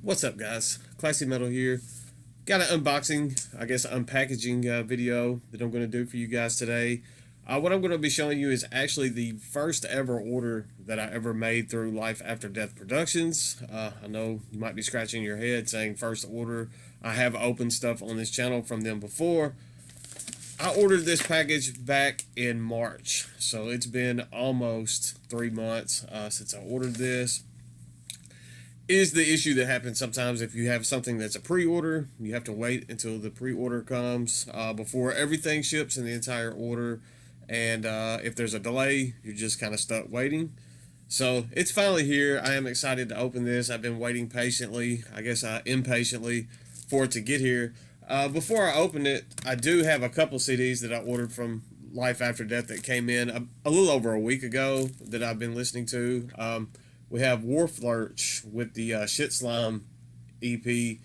What's up, guys? Classy Metal here. Got an unboxing, I guess unpackaging video that I'm going to do for you guys today. What I'm going to be showing you is actually the first ever order that I ever made through Life After Death Productions. I know you might be scratching your head saying first order. I have opened stuff on this channel from them before. I ordered this package back in March, so it's been almost 3 months since I ordered this. Is the issue that happens sometimes if you have something that's a pre-order. You have to wait until the pre-order comes before everything ships in the entire order, and if there's a delay, you're just kind of stuck waiting. So it's finally here. I am excited to open this. I've been waiting patiently, I guess impatiently, for it to get here. Before I open it, I do have a couple CDs that I ordered from Life After Death that came in a little over a week ago that I've been listening to. We have Wharf Lurch with the Shit Slime EP.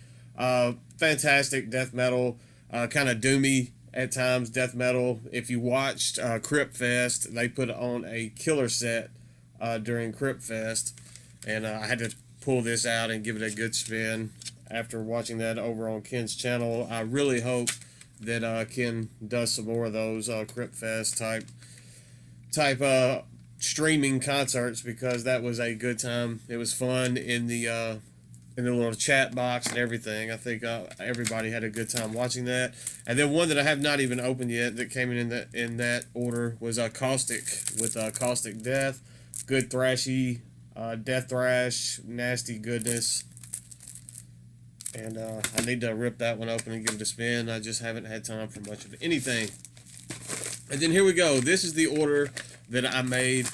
Fantastic death metal, kind of doomy at times death metal. If you watched Crypt Fest, they put on a killer set during Crypt Fest, and I had to pull this out and give it a good spin after watching that over on Ken's channel. I really hope that Ken does some more of those Crypt Fest type streaming concerts, because that was a good time. It was fun in the little chat box and everything. I think everybody had a good time watching that. And then one that I have not even opened yet that came in that order was Caustic with Caustic Death. Good thrashy death thrash, nasty goodness. And I need to rip that one open and give it a spin. I just haven't had time for much of anything. And then here we go. This is the order that I made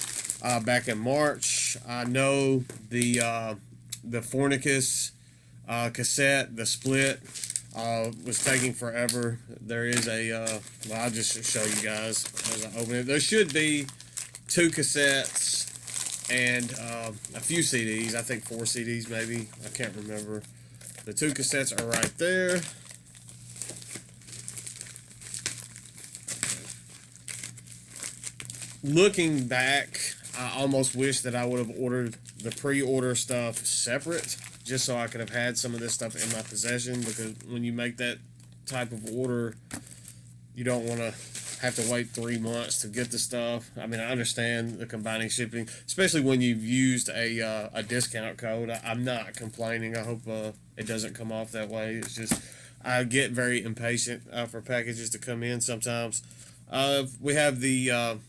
back in March. I know the Fornicus cassette, the split, was taking forever. There is well, I'll just show you guys as I open it. There should be 2 cassettes and a few CDs. I think 4 CDs maybe. I can't remember. The 2 cassettes are right there. Looking back, I almost wish that I would have ordered the pre-order stuff separate, just so I could have had some of this stuff in my possession, because when you make that type of order, you don't want to have to wait 3 months to get the stuff. I mean, I understand the combining shipping, especially when you've used a discount code. I'm not complaining. I hope it doesn't come off that way. It's just I get very impatient for packages to come in sometimes. We have the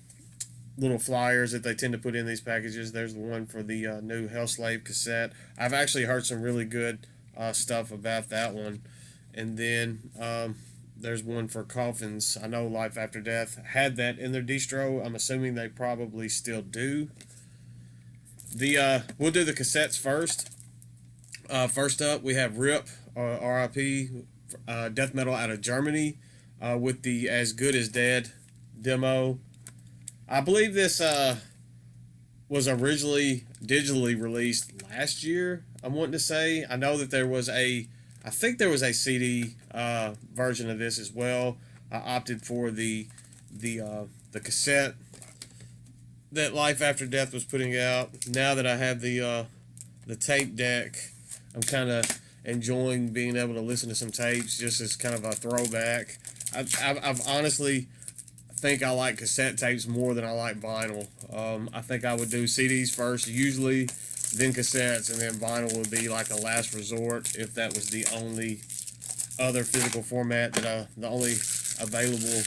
little flyers that they tend to put in these packages. There's the one for the new Hellslave cassette. I've actually heard some really good stuff about that one. And then there's one for Coffins. I know Life After Death had that in their distro. I'm assuming they probably still do. We'll do the cassettes first. First up, we have r.i.p. R.I.p. Death metal out of Germany with the As Good as Dead demo. I believe this was originally digitally released last year. I'm wanting to say. I know that I think there was a CD version of this as well. I opted for the cassette that Life After Death was putting out. Now that I have the tape deck, I'm kind of enjoying being able to listen to some tapes just as kind of a throwback. I've honestly think I like cassette tapes more than I like vinyl. I think I would do CDs first, usually, then cassettes, and then vinyl would be like a last resort if that was the only other physical format the only available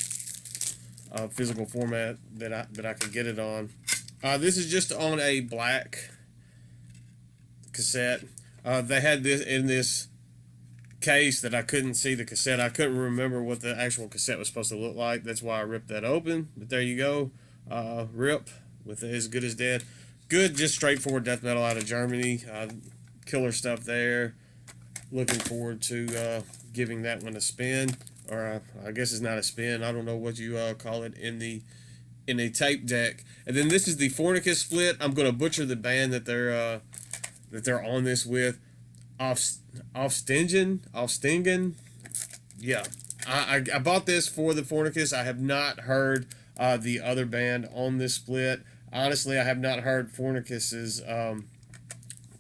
physical format that I could get it on. This is just on a black cassette. They had this in this case that I couldn't see the cassette. I couldn't remember what the actual cassette was supposed to look like. That's why I ripped that open. But there you go. Rip with As Good as Dead. Good, just straightforward death metal out of Germany. Killer stuff there. Looking forward to giving that one a spin. Or I guess it's not a spin. I don't know what you call it in a tape deck. And then this is the Fornicus split. I'm going to butcher the band that they're on this with. Offstingen. Yeah, I bought this for the Fornicus. I have not heard the other band on this split. Honestly, I have not heard Fornicus's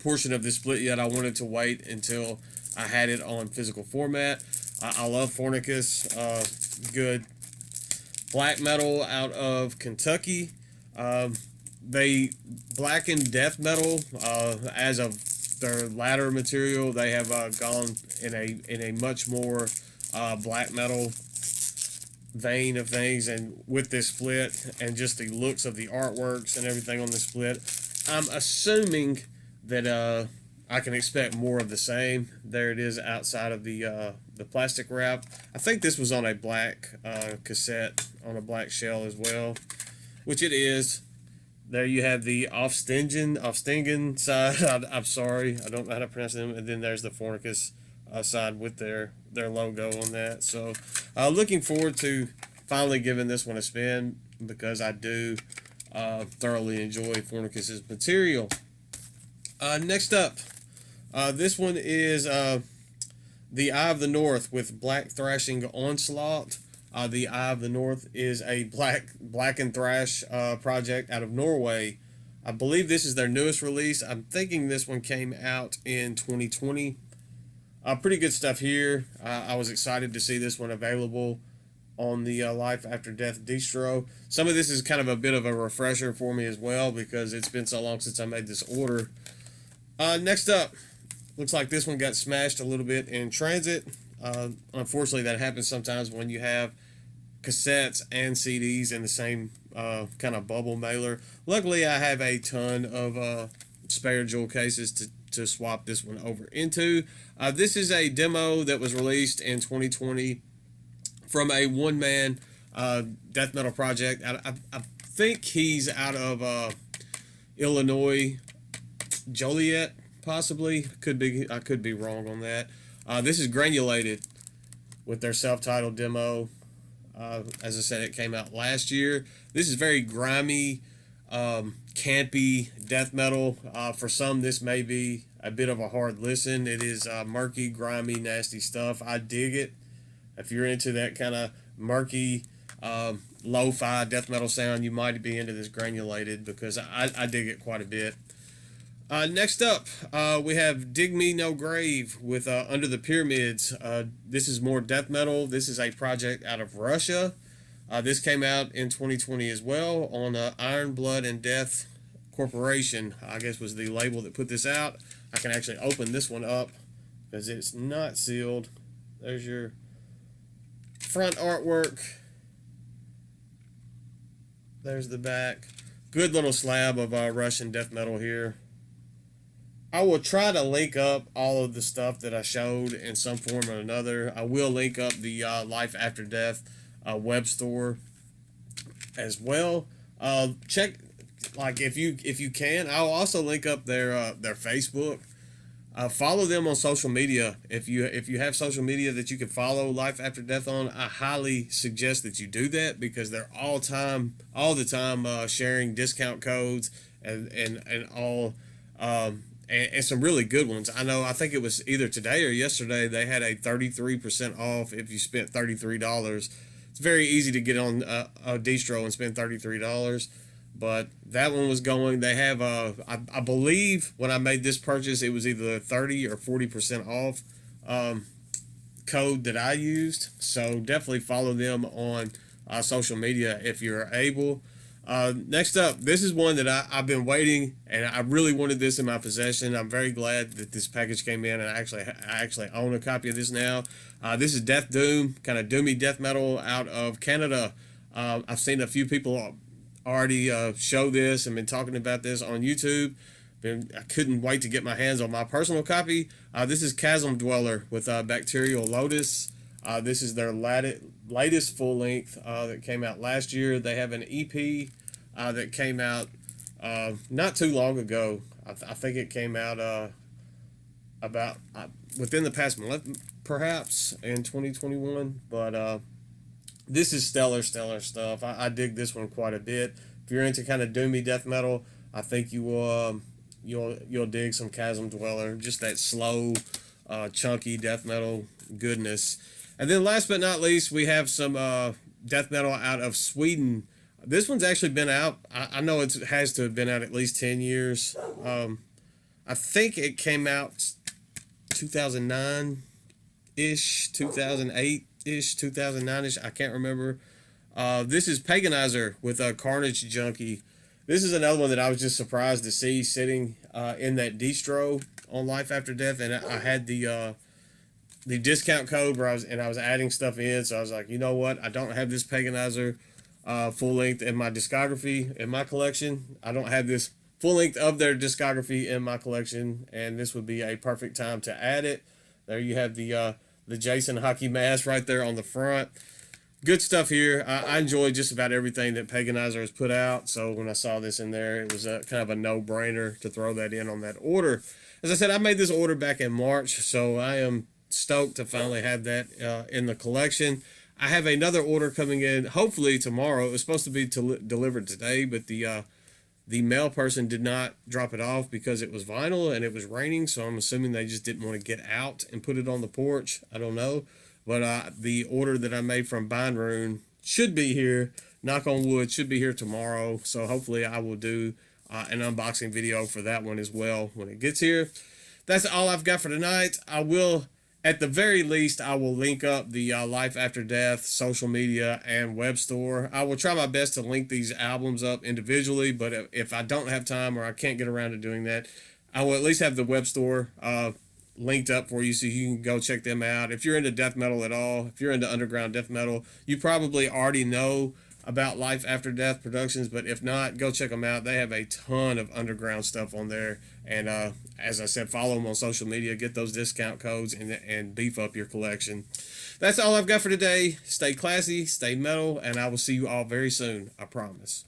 portion of this split yet. I wanted to wait until I had it on physical format. I love Fornicus. Good black metal out of Kentucky. They blackened death metal as of their latter material. They have gone in a much more black metal vein of things, and with this split and just the looks of the artworks and everything on the split, I'm assuming that I can expect more of the same. There it is outside of the plastic wrap. I think this was on a black cassette on a black shell as well, which it is. There you have the Aufstingen side. I'm sorry, I don't know how to pronounce them. And then there's the Fornicus side with their logo on that. So looking forward to finally giving this one a spin, because I do thoroughly enjoy Fornicus's material. Next up, this one is the Eye of the North with Black Thrashing Onslaught. The Eye of the North is a black and thrash project out of Norway. I believe this is their newest release. I'm thinking this one came out in 2020. Pretty good stuff here. I was excited to see this one available on the Life After Death distro. Some of this is kind of a bit of a refresher for me as well, because it's been so long since I made this order. Next up, looks like this one got smashed a little bit in transit. Unfortunately, that happens sometimes when you have cassettes and CDs in the same kind of bubble mailer. Luckily, I have a ton of spare jewel cases to swap this one over into. This is a demo that was released in 2020 from a one-man death metal project. I think he's out of Illinois, Joliet, possibly. I could be wrong on that. This is Granulated with their self-titled demo. As I said, it came out last year. This is very grimy, campy death metal. For some, this may be a bit of a hard listen. It is murky, grimy, nasty stuff. I dig it. If you're into that kind of murky, lo-fi death metal sound, you might be into this Granulated, because I dig it quite a bit. Next up, we have Dig Me No Grave with Under the Pyramids. This is more death metal. This is a project out of Russia. This came out in 2020 as well on Iron, Blood, and Death Corporation, I guess was the label that put this out. I can actually open this one up because it's not sealed. There's your front artwork. There's the back. Good little slab of Russian death metal here. I will try to link up all of the stuff that I showed in some form or another. I will link up the Life After Death web store as well. Check, like, if you can. I'll also link up their Facebook. Follow them on social media. If you have social media that you can follow Life After Death on, I highly suggest that you do that, because they're all the time sharing discount codes and all. And some really good ones. I think it was either today or yesterday, they had a 33% off if you spent $33. It's very easy to get on a distro and spend $33, but that one was going. They have, I believe when I made this purchase, it was either 30 or 40% off code that I used. So definitely follow them on social media if you're able. Next up, this is one that I've been waiting, and I really wanted this in my possession. I'm very glad that this package came in, and I actually own a copy of this now. This is Death Doom, kind of doomy death metal out of Canada. I've seen a few people already show this and been talking about this on YouTube. I couldn't wait to get my hands on my personal copy. This is Chasm Dweller with Bacterial Lotus. This is their latest full length that came out last year. They have an EP that came out not too long ago. I think it came out about within the past month, perhaps in 2021. But this is stellar stuff. I dig this one quite a bit. If you're into kind of doomy death metal, I think you will you'll dig some Chasm Dweller. Just that slow, chunky death metal goodness. And then last but not least, we have some death metal out of Sweden. This one's actually been out. I know it has to have been out at least 10 years. I think it came out 2009 ish, 2008 ish, 2009 ish. I can't remember. This is Paganizer with a Carnage Junkie. This is another one that I was just surprised to see sitting in that distro on Life After Death, and I had the discount code where I was adding stuff in. So I was like, you know what? I don't have this Paganizer full length in my discography in my collection. I don't have this full length of their discography in my collection, and this would be a perfect time to add it. There you have the Jason hockey mask right there on the front. Good stuff here. I enjoy just about everything that Paganizer has put out. So when I saw this in there, it was kind of a no-brainer to throw that in on that order. As I said, I made this order back in March, so I am stoked to finally have that in the collection. I have another order coming in, hopefully tomorrow. It was supposed to be delivered today, but the mail person did not drop it off because it was vinyl and it was raining. So I'm assuming they just didn't want to get out and put it on the porch. I don't know. But the order that I made from Bind Rune should be here. Knock on wood, should be here tomorrow. So hopefully I will do an unboxing video for that one as well when it gets here. That's all I've got for tonight. I will, at the very least, I will link up the Life After Death social media and web store. I will try my best to link these albums up individually, but if I don't have time or I can't get around to doing that, I will at least have the web store linked up for you so you can go check them out. If you're into death metal at all, if you're into underground death metal, you probably already know about Life After Death Productions, but if not, go check them out. They have a ton of underground stuff on there, and as I said, follow them on social media, get those discount codes, and beef up your collection. That's all I've got for today. Stay classy, stay metal, and I will see you all very soon, I promise.